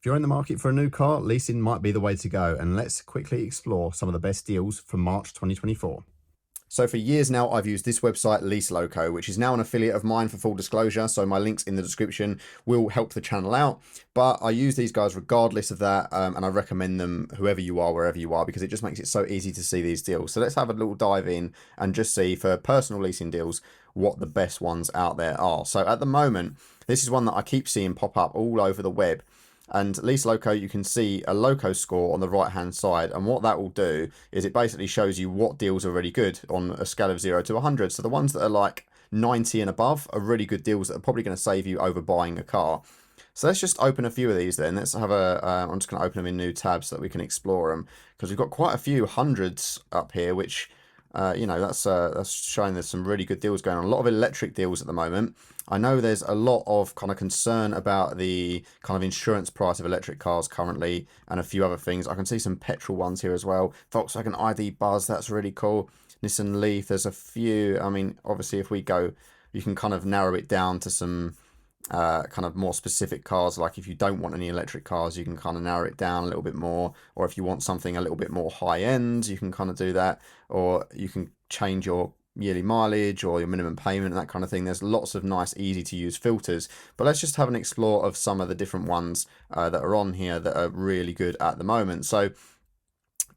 If you're in the market for a new car, leasing might be the way to go, and let's quickly explore some of the best deals for March 2024. So for years now, I've used this website, Lease, which is now an affiliate of mine for full disclosure. So my links in the description will help the channel out. But I use these guys regardless of that, and I recommend them whoever you are, wherever you are, because it just makes it so easy to see these deals. So let's have a little dive in and just see for personal leasing deals what the best ones out there are. So at the moment, this is one that I keep seeing pop up all over the web. And Lease Loco, you can see a Loco score on the right hand side, and what that will do is it basically shows you what deals are really good on a scale of 0 to 100. So the ones that are like 90 and above are really good deals that are probably going to save you over buying a car. So let's just open a few of these then. Let's have I'm just going to open them in new tabs so that we can explore them, because we've got quite a few hundreds up here, which you know, that's showing there's some really good deals going on. A lot of electric deals at the moment. I know there's a lot of kind of concern about the kind of insurance price of electric cars currently, and a few other things. I can see some petrol ones here as well. Volkswagen ID Buzz, that's really cool. Nissan Leaf, there's a few. I mean, obviously, if we go, you can kind of narrow it down to some kind of more specific cars. Like if you don't want any electric cars, you can kind of narrow it down a little bit more, or if you want something a little bit more high end, you can kind of do that, or you can change your yearly mileage or your minimum payment and that kind of thing. There's lots of nice easy to use filters, but let's just have an explore of some of the different ones that are on here that are really good at the moment. So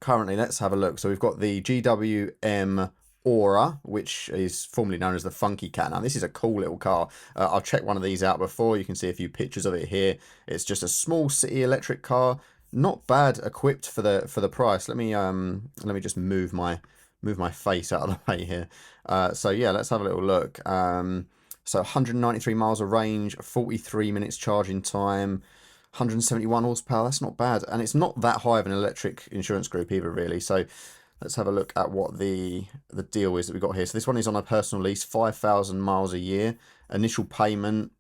currently, let's have a look. So we've got the GWM Aura, which is formerly known as the Funky Cat. Now, this is a cool little car. I've checked one of these out before. You can see a few pictures of it here. It's just a small city electric car. Not bad equipped for the price. Let me just move my face out of the way here. So yeah, let's have a little look. So 193 miles of range, 43 minutes charging time, 171 horsepower. That's not bad, and it's not that high of an electric insurance group either, really. So let's have a look at what the deal is that we got here. So this one is on a personal lease, 5,000 miles a year, initial payment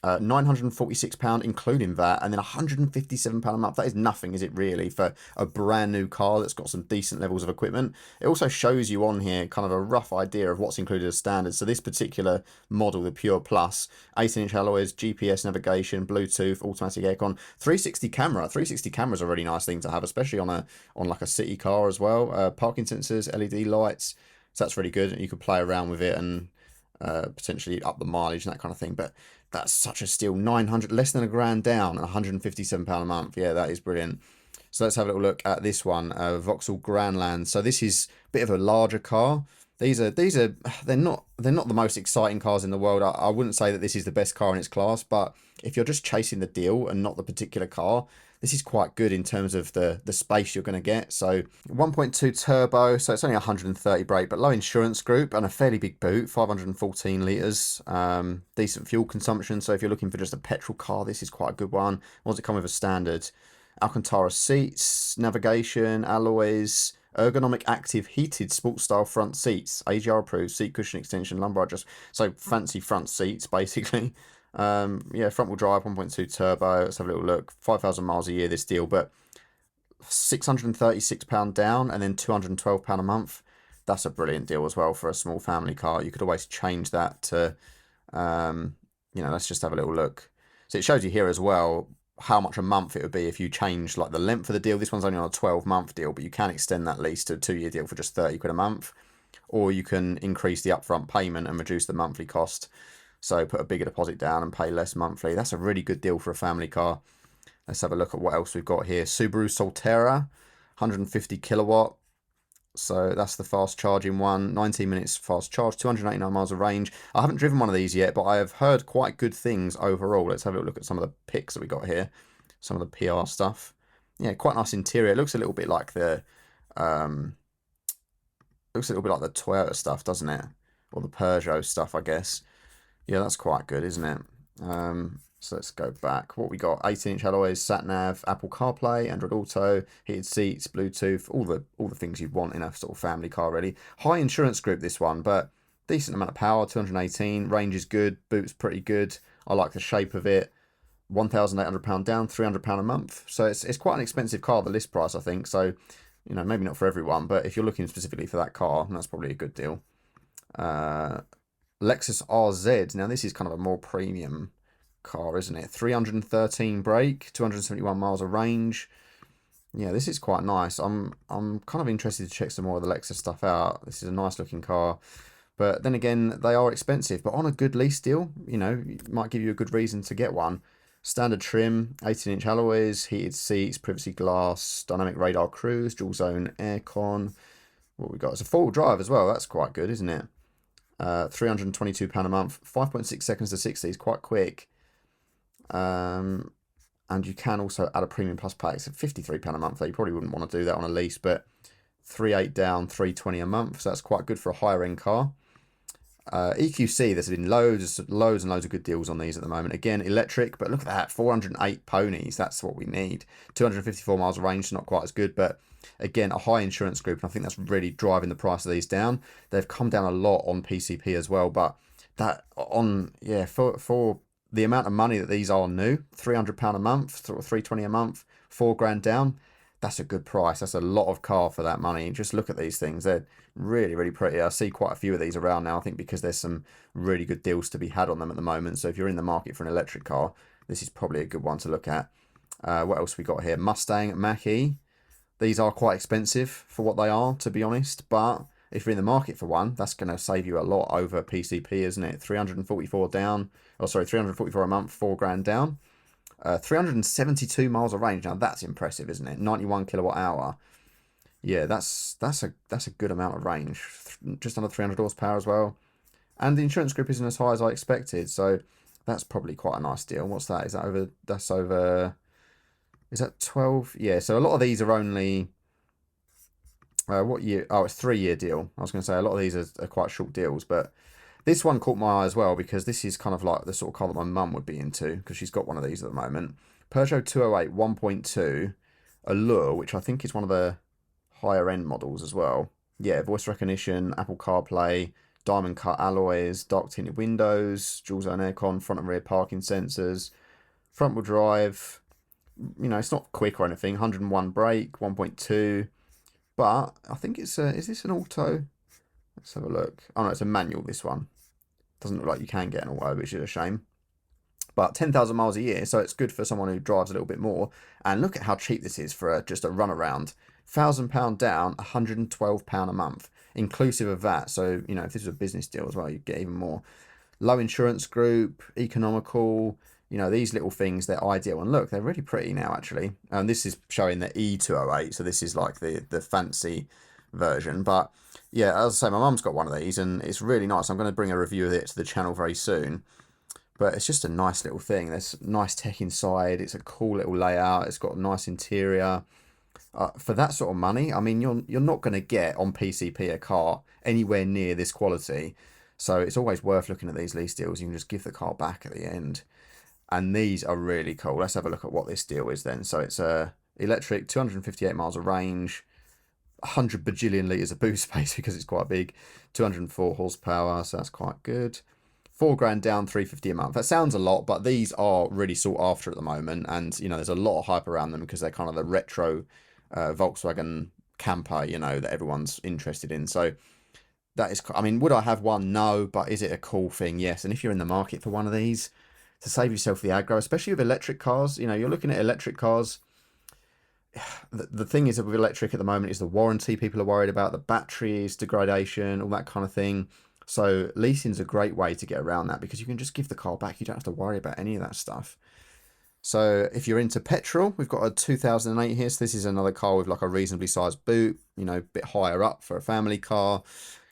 £946 including that, and then £157 a month. That is nothing, is it really, for a brand new car that's got some decent levels of equipment? It also shows you on here kind of a rough idea of what's included as standard. So this particular model, the Pure Plus, 18-inch alloys, GPS navigation, Bluetooth, automatic aircon, 360 camera. 360 camera is a really nice thing to have, especially on like a city car as well. Parking sensors, LED lights. So that's really good. You could play around with it and potentially up the mileage and that kind of thing. But that's such a steal. 900, less than £1,000 down, and £157 a month. Yeah, that is brilliant. So let's have a little look at this one, Vauxhall Grandland. So this is a bit of a larger car. These are they're not the most exciting cars in the world. I wouldn't say that this is the best car in its class, but if you're just chasing the deal and not the particular car, this is quite good in terms of the space you're going to get. So 1.2 turbo, so it's only 130 brake, but low insurance group and a fairly big boot, 514 litres. Decent fuel consumption, so if you're looking for just a petrol car, this is quite a good one. What does it come with as standard? Alcantara seats, navigation, alloys, ergonomic active heated sports style front seats, AGR approved, seat cushion extension, lumbar adjust. So fancy front seats, basically. Yeah, front wheel drive, 1.2 turbo. Let's have a little look. 5,000 miles a year, this deal, but £636 down and then £212 a month. That's a brilliant deal as well for a small family car. You could always change that to, you know, let's just have a little look. So it shows you here as well how much a month it would be if you change like the length of the deal. This one's only on a 12-month deal, but you can extend that lease to a 2-year deal for just 30 quid a month, or you can increase the upfront payment and reduce the monthly cost. So put a bigger deposit down and pay less monthly. That's a really good deal for a family car. Let's have a look at what else we've got here. Subaru Solterra, 150 kilowatt. So that's the fast charging one. 19 minutes fast charge, 289 miles of range. I haven't driven one of these yet, but I have heard quite good things overall. Let's have a look at some of the pics that we got here. Some of the PR stuff. Yeah, quite nice interior. It looks a little bit like the Toyota stuff, doesn't it? Or the Peugeot stuff, I guess. Yeah, that's quite good, isn't it? So let's go back. What we got? 18-inch alloys, sat nav, Apple CarPlay, Android Auto, heated seats, Bluetooth, all the things you'd want in a sort of family car, really. High insurance group, this one, but decent amount of power, 218. Range is good, boot's pretty good. I like the shape of it. £1,800 down, £300 a month. So it's quite an expensive car, the list price, I think. So, you know, maybe not for everyone, but if you're looking specifically for that car, that's probably a good deal. Lexus RZ. Now, this is kind of a more premium car, isn't it? 313 brake, 271 miles of range. Yeah, this is quite nice. I'm kind of interested to check some more of the Lexus stuff out. This is a nice looking car. But then again, they are expensive. But on a good lease deal, you know, it might give you a good reason to get one. Standard trim, 18-inch alloys, heated seats, privacy glass, dynamic radar cruise, dual zone aircon. What we got? It's a four-wheel drive as well. That's quite good, isn't it? £322 a month, 5.6 seconds to 60 is quite quick. And you can also add a premium plus pack. It's £53 a month. Though you probably wouldn't want to do that on a lease, but 3.8 down, 320 a month. So that's quite good for a higher end car. EQC, there's been loads and loads of good deals on these at the moment. Again, electric, but look at that, 408 ponies. That's what we need. 254 miles of range, not quite as good, but again, a high insurance group, and I think that's really driving the price of these down. They've come down a lot on PCP as well, but that on, yeah, for the amount of money that these are new, £300 a month, or 320 a month, £4 down. That's a good price. That's a lot of car for that money. Just look at these things. They're really, really pretty. I see quite a few of these around now, I think, because there's some really good deals to be had on them at the moment. So if you're in the market for an electric car, this is probably a good one to look at. What else we got here? Mustang Mach-E. These are quite expensive for what they are, to be honest. But if you're in the market for one, that's going to save you a lot over PCP, isn't it? 344 down. Oh, sorry, 344 a month, £4 down. 372 miles of range. Now that's impressive, isn't it? 91 kilowatt hour. Yeah, that's a good amount of range. Just under 300 horsepower as well. And the insurance group isn't as high as I expected, so that's probably quite a nice deal. What's that? Is that over? That's over. Is that 12? Yeah. So a lot of these are only. What year? Oh, it's 3-year deal. I was going to say a lot of these are quite short deals, but this one caught my eye as well because this is kind of like the sort of car that my mum would be into because she's got one of these at the moment. Peugeot 208 1.2 Allure, which I think is one of the higher end models as well. Yeah, voice recognition, Apple CarPlay, diamond cut alloys, dark tinted windows, dual zone aircon, front and rear parking sensors, front wheel drive. You know, it's not quick or anything. 101 brake, 1.2. But I think it's is this an auto? Let's have a look. Oh no, it's a manual, this one. Doesn't look like you can get an auto, which is a shame. But 10,000 miles a year, so it's good for someone who drives a little bit more. And look at how cheap this is for just a run around. £1,000 down, £112 a month, inclusive of that. So, you know, if this was a business deal as well, you'd get even more. Low insurance group, economical, you know, these little things, they're ideal. And look, they're really pretty now, actually. And this is showing the E208, so this is like the fancy version. But yeah, as I say, my mum's got one of these, and it's really nice. I'm going to bring a review of it to the channel very soon. But it's just a nice little thing. There's nice tech inside. It's a cool little layout. It's got a nice interior. For that sort of money, I mean, you're not going to get on PCP a car anywhere near this quality. So it's always worth looking at these lease deals. You can just give the car back at the end. And these are really cool. Let's have a look at what this deal is then. So it's a electric, 258 miles of range, 100 bajillion litres of boot space because it's quite big, 204 horsepower, so that's quite good. £4 down, 350 a month. That sounds a lot, but these are really sought after at the moment. And, you know, there's a lot of hype around them because they're kind of the retro Volkswagen camper, you know, that everyone's interested in. So that is, I mean, would I have one? No, but is it a cool thing? Yes. And if you're in the market for one of these, to save yourself the aggro, especially with electric cars, you know, you're looking at electric cars. The thing is with electric at the moment is the warranty people are worried about, the batteries, degradation, all that kind of thing. So leasing's a great way to get around that because you can just give the car back. You don't have to worry about any of that stuff. So if you're into petrol, we've got a 2008 here. So this is another car with like a reasonably sized boot, you know, a bit higher up for a family car.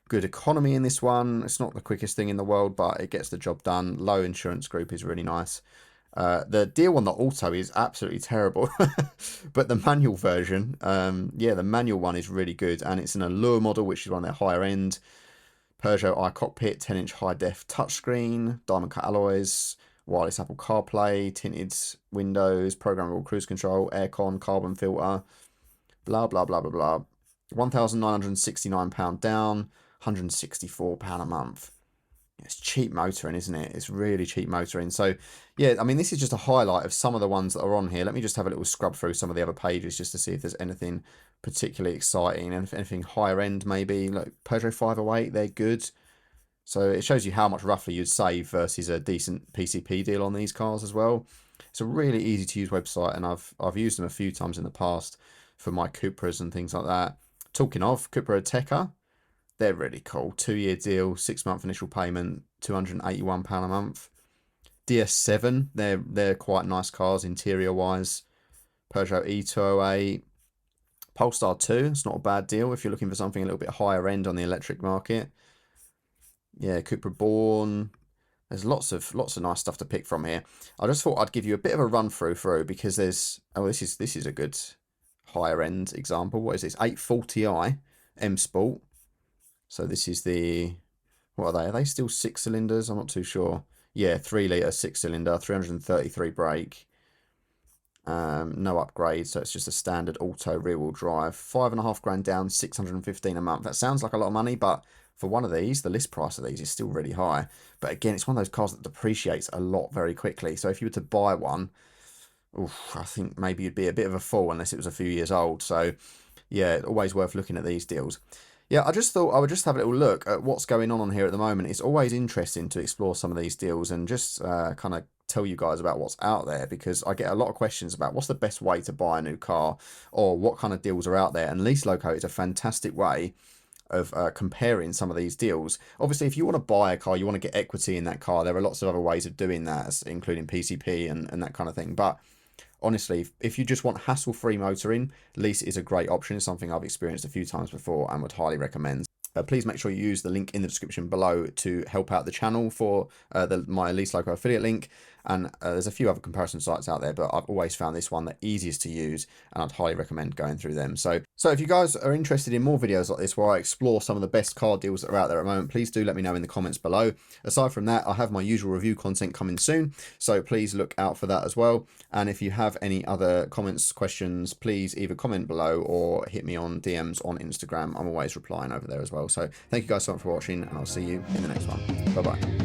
Good economy in this one. It's not the quickest thing in the world, but it gets the job done. Low insurance group is really nice. The deal on the auto is absolutely terrible, but the manual version, yeah, the manual one is really good, and it's an Allure model, which is one of their higher end. Peugeot iCockpit, 10-inch high-def touchscreen, diamond cut alloys, wireless Apple CarPlay, tinted windows, programmable cruise control, aircon, carbon filter, blah, blah, blah, blah, blah. £1,969 down, £164 a month. It's cheap motoring, isn't it? It's really cheap motoring. So, yeah, I mean, this is just a highlight of some of the ones that are on here. Let me just have a little scrub through some of the other pages just to see if there's anything particularly exciting and if anything higher end maybe. Like Peugeot 508, they're good. So it shows you how much roughly you'd save versus a decent PCP deal on these cars as well. It's a really easy to use website, and I've used them a few times in the past for my Cupras and things like that. Talking of Cupra Ateca, they're really cool. 2-year deal, 6-month initial payment, £281 a month. DS7, they're quite nice cars interior wise. Peugeot E208, Polestar 2, it's not a bad deal if you're looking for something a little bit higher end on the electric market. Yeah, Cupra Born. There's lots of nice stuff to pick from here. I just thought I'd give you a bit of a run through because there's this is a good higher end example. What is this? 840i M Sport. So this is the, what are they? Are they still 6 cylinders? I'm not too sure. Yeah, 3 litre 6 cylinder, 333 brake. No upgrade, so it's just a standard auto rear wheel drive. 5.5 grand down, 615 a month. That sounds like a lot of money, but for one of these, the list price of these is still really high. But again, it's one of those cars that depreciates a lot very quickly. So if you were to buy one, oof, I think maybe you'd be a bit of a fool unless it was a few years old. So yeah, always worth looking at these deals. Yeah, I just thought I would just have a little look at what's going on here at the moment. It's always interesting to explore some of these deals and just kind of tell you guys about what's out there, because I get a lot of questions about what's the best way to buy a new car or what kind of deals are out there. And Lease Loco is a fantastic way of comparing some of these deals. Obviously, if you want to buy a car, you want to get equity in that car, there are lots of other ways of doing that, including PCP and that kind of thing. But honestly, if you just want hassle-free motoring, Lease is a great option. It's something I've experienced a few times before and would highly recommend. Please make sure you use the link in the description below to help out the channel for my Lease Loco affiliate link. And there's a few other comparison sites out there, but I've always found this one the easiest to use, and I'd highly recommend going through them. So if you guys are interested in more videos like this where I explore some of the best car deals that are out there at the moment, please do let me know in the comments below. Aside from that, I have my usual review content coming soon, so please look out for that as well. And if you have any other comments, questions, please either comment below or hit me on DMs on Instagram. I'm always replying over there as well. So thank you guys so much for watching, and I'll see you in the next one. Bye bye.